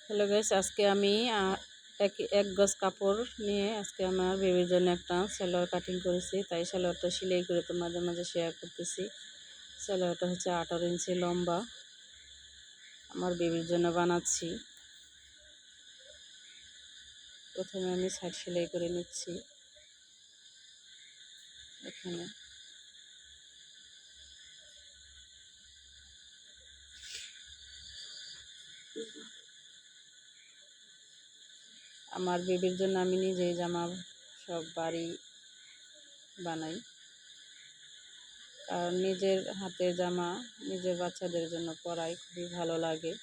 Hello guys, আজকে আমি এক গজ কাপড় নিয়ে আজকে আমার বেবির জন্য একটা সালোয়ার কাটিং করেছি। তাই সালোয়ারটা সেলাই করে তোমাদের মাঝে শেয়ার করতেছি। সালোয়ারটা হচ্ছে 18 ইঞ্চি লম্বা, আমার বেবির জন্য বানাচ্ছি। প্রথমে আমি সাইড সেলাই করে নিচ্ছি। এখানে আমার বেবির জন্য আমি নিজেই জামা সব বাড়ি বানাই, কারণ নিজের হাতের জামা নিজের বাচ্চাদের জন্য পরাই খুবই ভালো লাগে।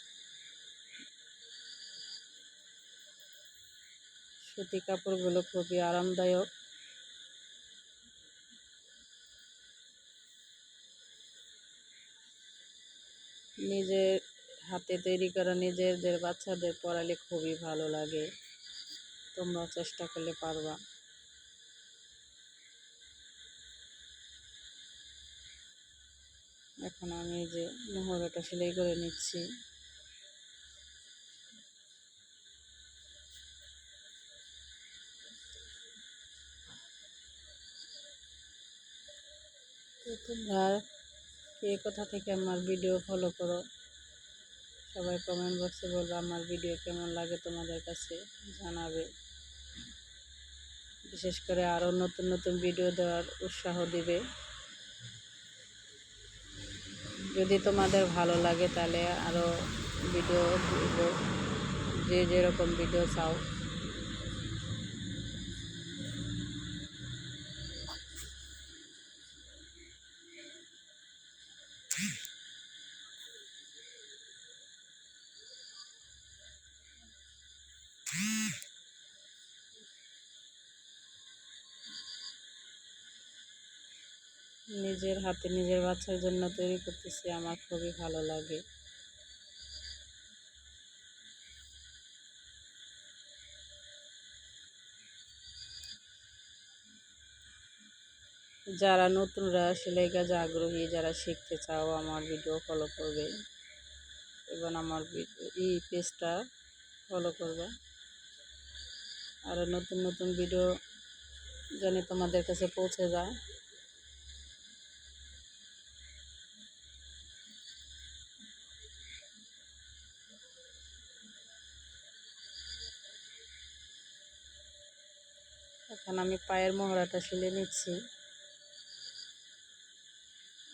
সুতি কাপড়গুলো খুবই আরামদায়ক। নিজের হাতে তৈরি করা নিজেদের বাচ্চাদের পরালে খুবই ভালো লাগে। তোমরাও চেষ্টা করলে পারবা। এখন আমি এই যে মোহরাটা সেলাই করে নিচ্ছি। তো তোমরা কে কোথা থেকে আমার ভিডিও ফলো করো, সবাই কমেন্ট বক্সে বলবে আমার ভিডিও কেমন লাগে, তোমাদের কাছে জানাবে। বিশেষ করে আরও নতুন নতুন ভিডিও দেওয়ার উৎসাহ দিবে। যদি তোমাদের ভালো লাগে তাহলে আরও ভিডিও দিব, যে যেরকম ভিডিও চাও। নিজের হাতে নিজের বাচ্চার জন্য তৈরি করতেছি, আমার খুবই ভালো লাগে। যারা নতুনরা সেলাই কাজে আগ্রহী, যারা শিখতে চাও আমার ভিডিও ফলো করবে এবং আমার এই পেজটা ফলো করবে। আরও নতুন নতুন ভিডিও জানি তোমাদের কাছে পৌঁছে যায়। এখন আমি পায়ের মোহরাটা সেলাই নিচ্ছি।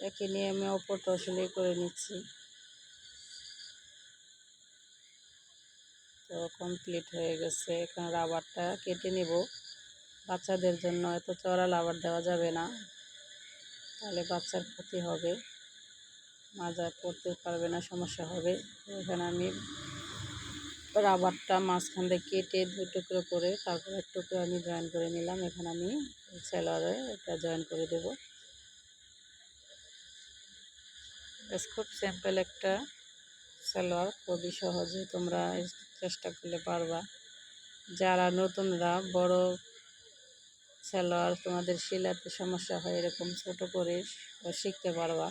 একই নিয়ে আমি অপরটা সেলাই করে নিচ্ছি। তো কমপ্লিট হয়ে গেছে। এখন রাবারটা কেটে নেব। বাচ্চাদের জন্য এত চড়া রাবার দেওয়া যাবে না, তাহলে বাচ্চার ক্ষতি হবে, মাজা পড়তে পারবে না, সমস্যা হবে। এখানে আমি রাবারটা মাঝখান দিয়ে কেটে 2 টুকরো করে তারপর 1 টুকরো আমি জয়েন করে নিলাম। এখানে আমি সেলোয়ারে এটা জয়েন করে দেব। খুব সিম্পল একটা সালোয়ার, খুবই সহজে তোমরা চেষ্টা করলে পারবা। যারা নতুনরা বড় সালোয়ার তোমাদের সেলাইতে সমস্যা হয়, এরকম ছোট করে শিখতে পারবা।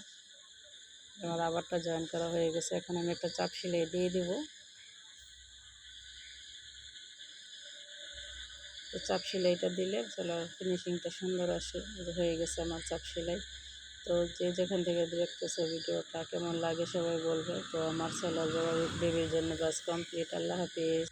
আমার রাবারটা জয়েন করা হয়ে গেছে। এখন আমি একটা চাপ সেলাই দিয়ে দেব। তো চাপ সেলাইটা দিলে সালোয়ার ফিনিশিংটা সুন্দর আসে। হয়ে গেছে আমার চাপ সেলাই। তো যে যেখান থেকে দেখতেছো ভিডিওটা কেমন লাগে সবাই বলবে। তো আমার সালোয়ার বেবির জন্য বাস কমপ্লিট। আল্লাহ হাফিজ।